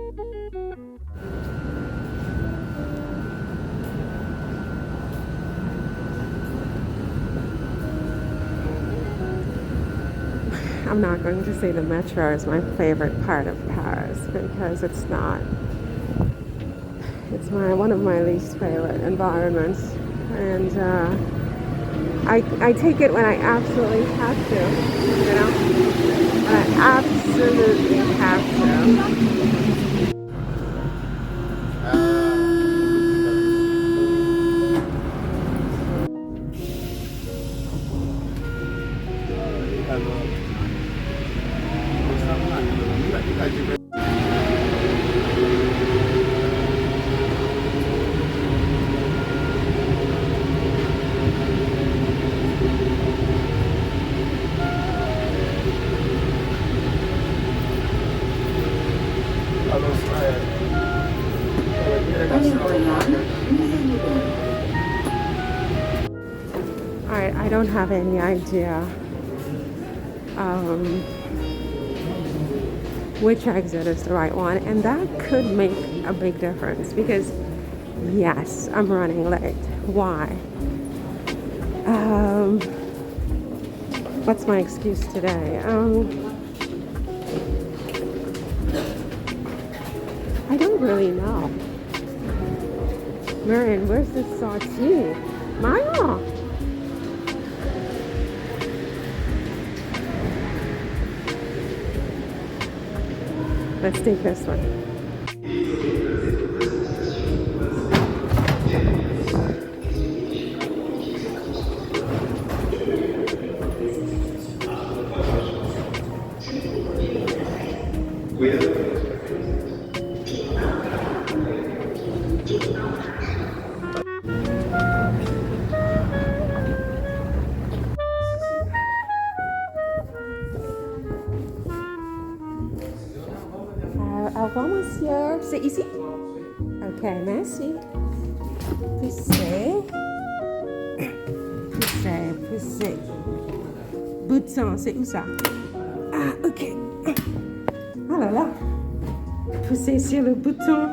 I'm not going to say the metro is my favorite part of Paris because it's not. It's one of my least favorite environments, and I take it when I absolutely have to, you know, when I absolutely have to. I don't have any idea which exit is the right one, and that could make a big difference because yes, I'm running late. Why? What's my excuse today? I don't really know. Marion, where's the sortie? Maya! Let's take this one. Au revoir, monsieur. C'est ici? Ok, merci. Poussez. Bouton, c'est où ça? Ah, ok. Oh là là. Poussez sur le bouton.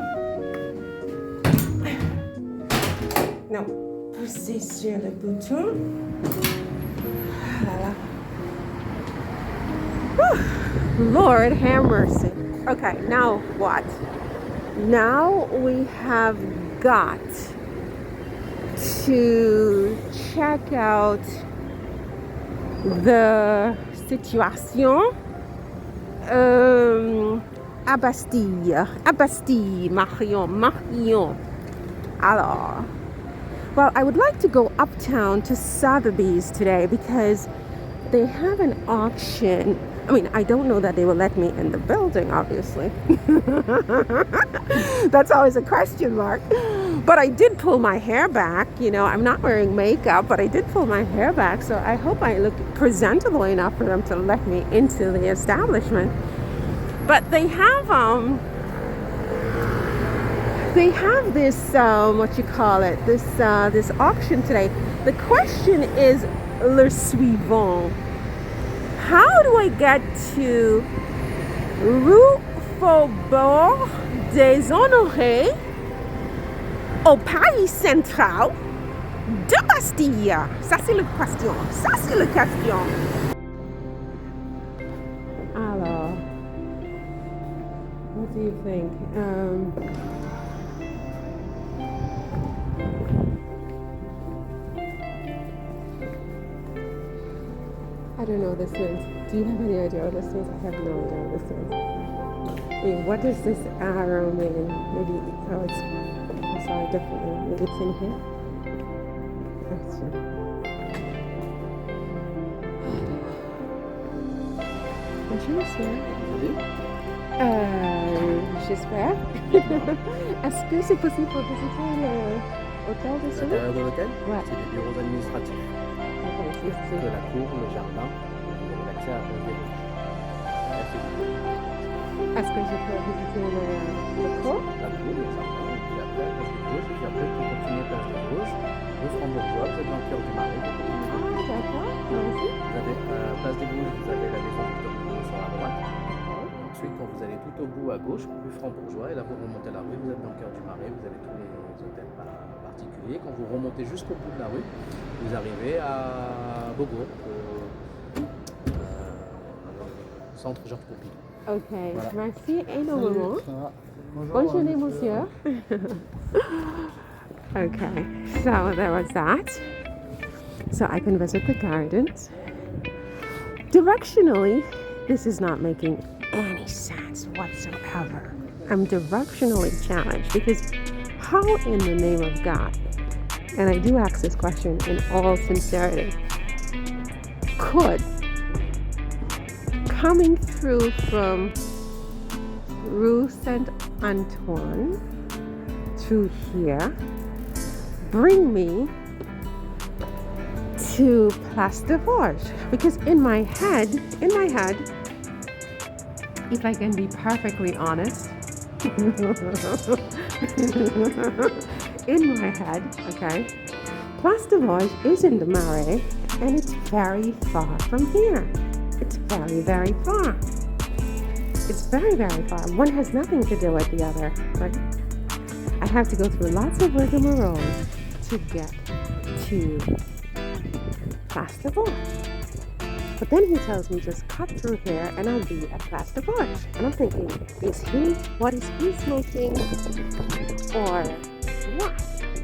Non, poussez sur le bouton. Ah là là. Whew. Lord have mercy. Okay, now what? Now we have got to check out the situation à Bastille, Marion. Alors, well, I would like to go uptown to Sotheby's today because they have an auction. I mean, I don't know that they will let me in the building, obviously. That's always a question mark. But I did pull my hair back. You know, I'm not wearing makeup, but I did pull my hair back. So I hope I look presentable enough for them to let me into the establishment. But they have this, what you call it, this auction today. The question is le suivant. How do I get to Rue Faubourg des Honorés au Paris Central de Bastille? Ça c'est la question. Alors, what do you think? I don't know what this means. Do you have any idea what this means? I have no idea what this means. I mean, what does this arrow mean? Maybe, I saw it differently. Maybe it's in here? Let's see. Bonjour, monsieur. J'espère. Est-ce que c'est possible pour visiter le Hotel de Sully? L'intérieur de l'hôtel? Ouais. C'est les bureaux administratifs. C'est la cour, le jardin, vous avez l'accès à la place des Vosges. Est-ce que je peux visiter le cours? La cour, le jardin, et puis après la place des Vosges, puis après vous continuez place des Vosges, rue Frambourgeois, vous êtes dans le cœur du Marais. Ah, d'accord, merci. Vous avez place des Vosges, vous avez la Maison de Victor Hugo sur la droite. Ensuite, quand vous allez tout au bout à gauche, plus franc-bourgeois, et là vous remontez la rue, vous êtes dans le cœur du Marais, vous avez tous les hôtels particuliers. Quand vous remontez jusqu'au bout de la rue, vous arrivez à Beaubourg, au centre Georges Pompidou. Okay, Voilà. merci énormément. Bonjour, Bonjour, monsieur. Okay, so there was that. So I can visit the gardens. Directionally, this is not making any sense whatsoever. I'm directionally challenged because how in the name of God, and I do ask this question in all sincerity, could coming through from Rue Saint Antoine to here bring me to Place de Vosges? Because in my head, if I can be perfectly honest, in my head, okay, Place de Vosges is in the Marais, and it's very far from here. It's very, very far. It's very, very far. One has nothing to do with the other. Right? I have to go through lots of rigmarole to get to Place de Vosges. But then he tells me just cut through here and I'll be at Place de Vosges. And I'm thinking, what is he smoking? Or what?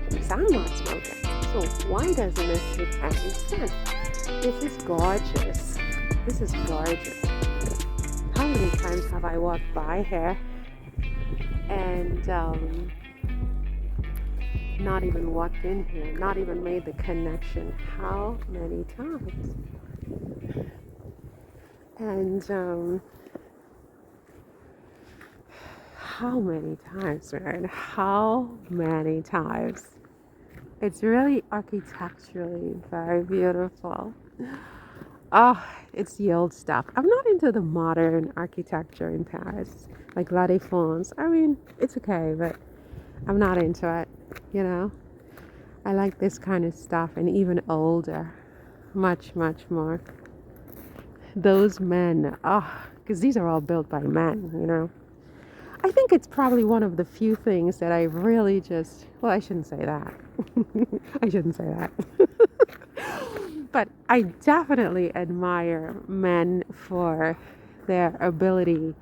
Because I'm not smoking. So why doesn't this make any sense? This is gorgeous. This is gorgeous. How many times have I walked by here and not even walked in here, not even made the connection? How many times? And how many times, man? How many times? It's really architecturally very beautiful. Oh, it's the old stuff. I'm not into the modern architecture in Paris, like La Défense. I mean, it's okay, but I'm not into it, you know? I like this kind of stuff, and even older. Much, much more. Those men, because these are all built by men, you know? I think it's probably one of the few things that I really just, well, I shouldn't say that. I shouldn't say that. But I definitely admire men for their ability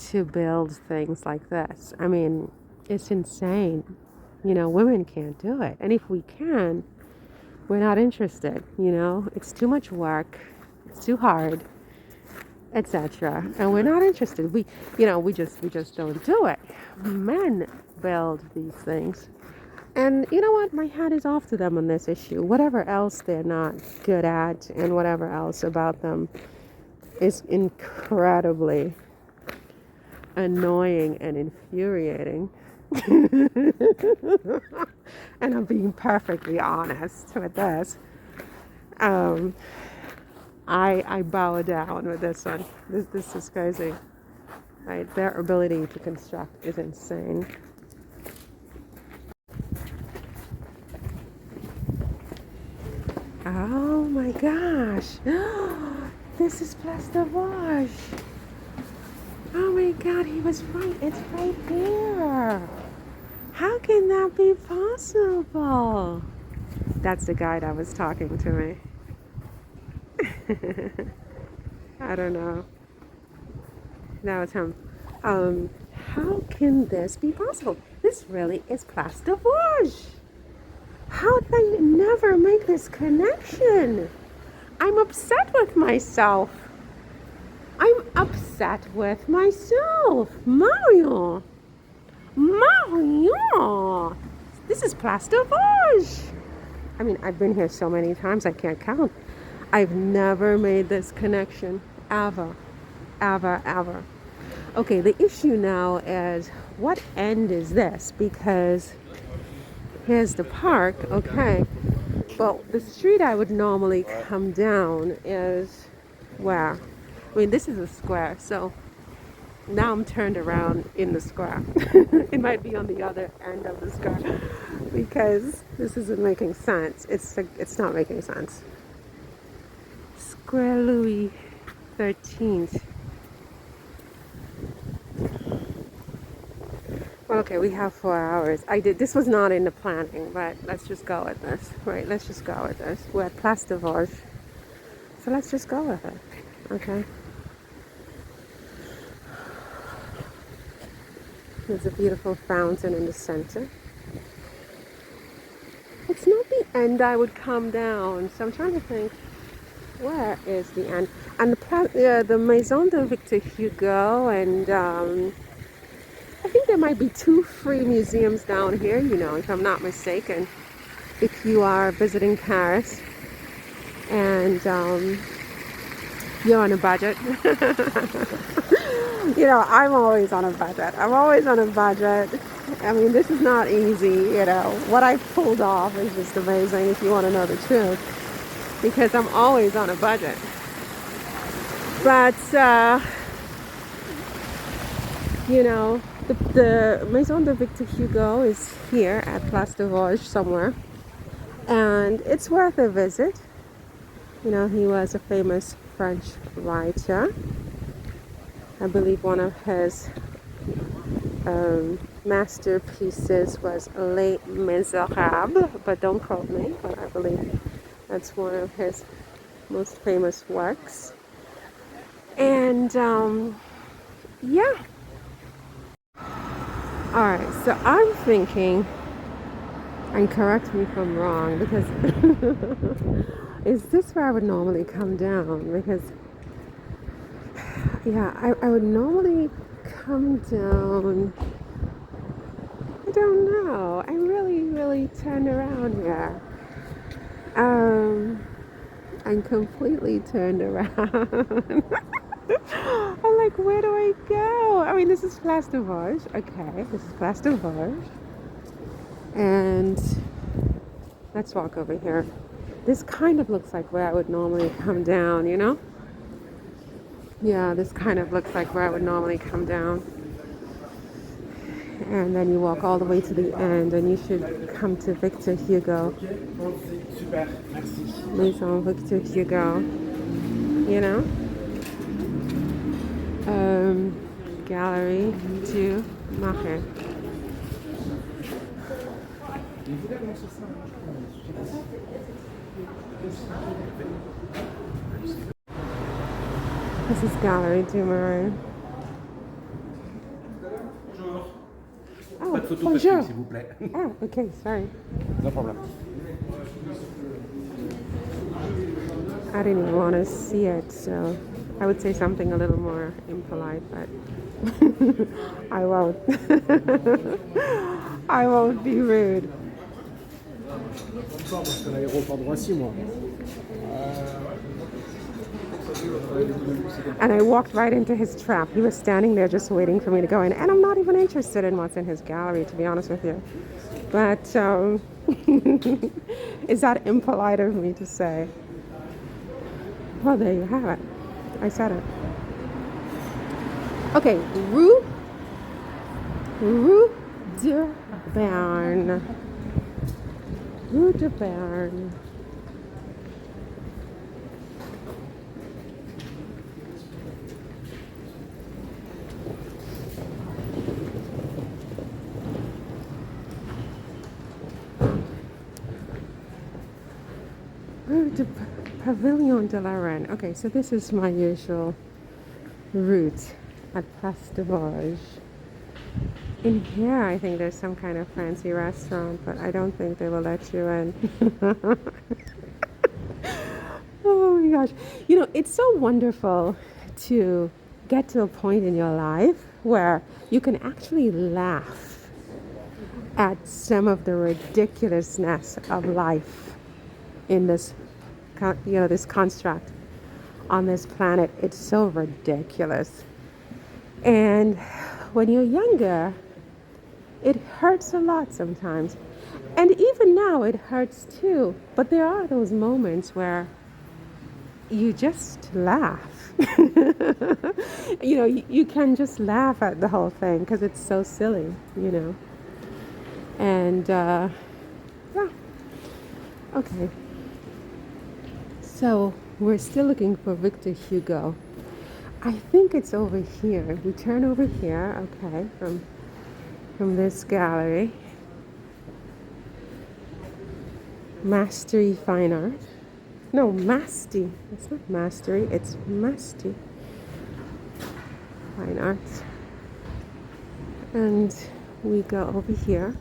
to build things like this. I mean, it's insane. You know, women can't do it. And if we can, we're not interested, you know? It's too much work. It's too hard, etc. And we're not interested. We just don't do it. Men build these things. And you know what? My hat is off to them on this issue. Whatever else they're not good at and whatever else about them is incredibly annoying and infuriating. And I'm being perfectly honest with this. I bow down with this one. This is crazy. Right? Their ability to construct is insane. Oh my gosh. This is Place de Vosges. Oh my God, he was right. It's right here. How can that be possible? That's the guy that was talking to me. I don't know. Now it's him. How can this be possible? This really is Place de Vosges. How did I never make this connection? I'm upset with myself. I'm upset with myself. Marion. This is Place de Vosges. I mean, I've been here so many times I can't count. I've never made this connection. Ever. Okay, the issue now is what end is this? Because here's the park, okay. Well, the street I would normally come down is where? I mean, this is a square, so now I'm turned around in the square. It might be on the other end of the square because this isn't making sense. It's not making sense. Square Louis 13th. Okay, we have 4 hours. This was not in the planning, but let's just go with this. Right, let's just go with this. We're at Place de Vosges. So let's just go with it. Okay. There's a beautiful fountain in the center. It's not the end I would come down. So I'm trying to think, where is the end? And the Maison de Victor Hugo, and I think there might be 2 free museums down here, if I'm not mistaken, if you are visiting Paris and you're on a budget. I'm always on a budget. I'm always on a budget. I mean, this is not easy, What I pulled off is just amazing, if you want to know the truth, because I'm always on a budget. But, the Maison de Victor Hugo is here at Place de Vosges somewhere. And it's worth a visit. He was a famous French writer. I believe one of his masterpieces was Les Miserables, but don't quote me, but I believe that's one of his most famous works. And yeah. Alright, so I'm thinking, and correct me if I'm wrong, because is this where I would normally come down? Because I would normally come down. I don't know. I really turned around here. I'm completely turned around. I'm like, where do I go? I mean, this is Place de Vosges. Okay, this is Place de Vosges. And let's walk over here. This kind of looks like where I would normally come down, Yeah, this kind of looks like where I would normally come down. And then you walk all the way to the end, and you should come to Victor Hugo. Maison Victor Hugo. Gallery du Marais. This is Gallery du Marais. Oh, Pas de photo bonjour. s'il vous plaît. Oh, okay, sorry. No problem. I didn't even want to see it, so I would say something a little more impolite, but I won't. I won't be rude. Parce que l'aéroport de Roissy, moi. And I walked right into his trap. He was standing there just waiting for me to go in. And I'm not even interested in what's in his gallery, to be honest with you. But is that impolite of me to say? Well, there you have it. I said it. Okay, Rue de Berne. Rue de Berne. Rue de Pavillon de la Reine. Okay, so this is my usual route at Place de Vosges. In here, I think there's some kind of fancy restaurant, but I don't think they will let you in. Oh my gosh. It's so wonderful to get to a point in your life where you can actually laugh at some of the ridiculousness of life in this construct on this planet. It's so ridiculous. And when you're younger, it hurts a lot sometimes. And even now it hurts too. But there are those moments where you just laugh. You can just laugh at the whole thing because it's so silly, And yeah. Okay. So we're still looking for Victor Hugo. I think it's over here. We turn over here, okay, from from this gallery. Mastery Fine Art. No, Masty. It's not Mastery, it's Masty Fine Arts. And we go over here.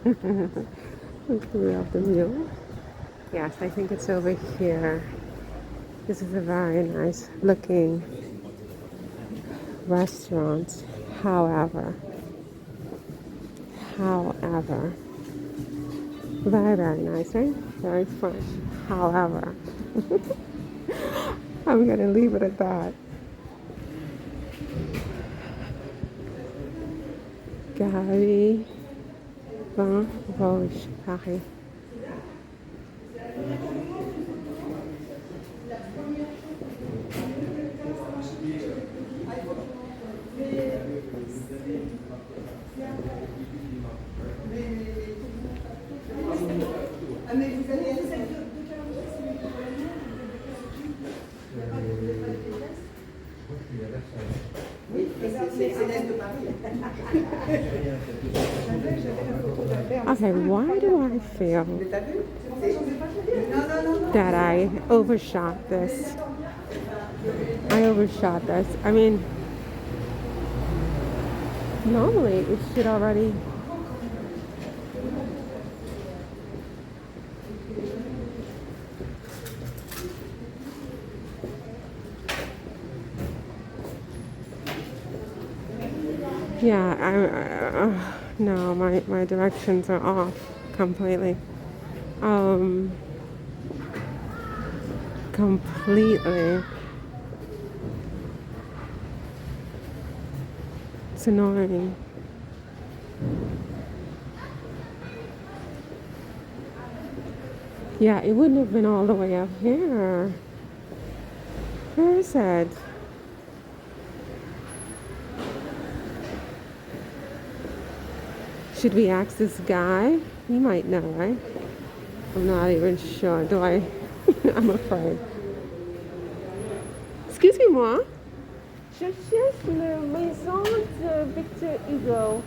We have the view. Yes, I think it's over here. This is a very nice looking restaurant. However, very, very nice, right? Very fresh. However, I'm going to leave it at that. Galerie Vosges, Paris. Okay, why do I feel that I overshot this? I mean, normally it should already. Yeah, no, my directions are off completely. Completely. It's annoying. Yeah, it wouldn't have been all the way up here. Where is it? Should we ask this guy? He might know, right? I'm not even sure. Do I? I'm afraid. Excusez-moi. Je cherche la Maison de Victor Hugo.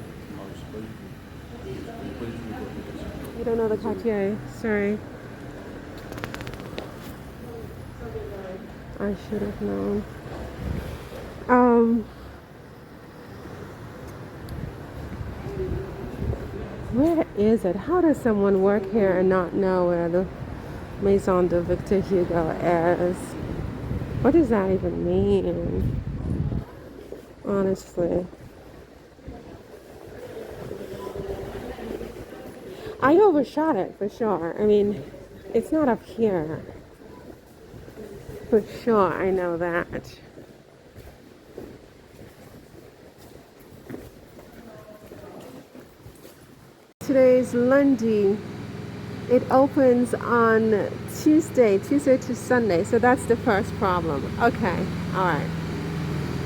You don't know the quartier. Sorry. I should have known. Where is it? How does someone work here and not know where the Maison de Victor Hugo is? What does that even mean? Honestly. I overshot it for sure. I mean, it's not up here. For sure, I know that. Today's Lundi. It opens on Tuesday to Sunday. So that's the first problem. Okay, all right.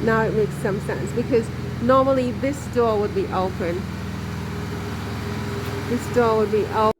Now it makes some sense because normally this door would be open. This door would be open.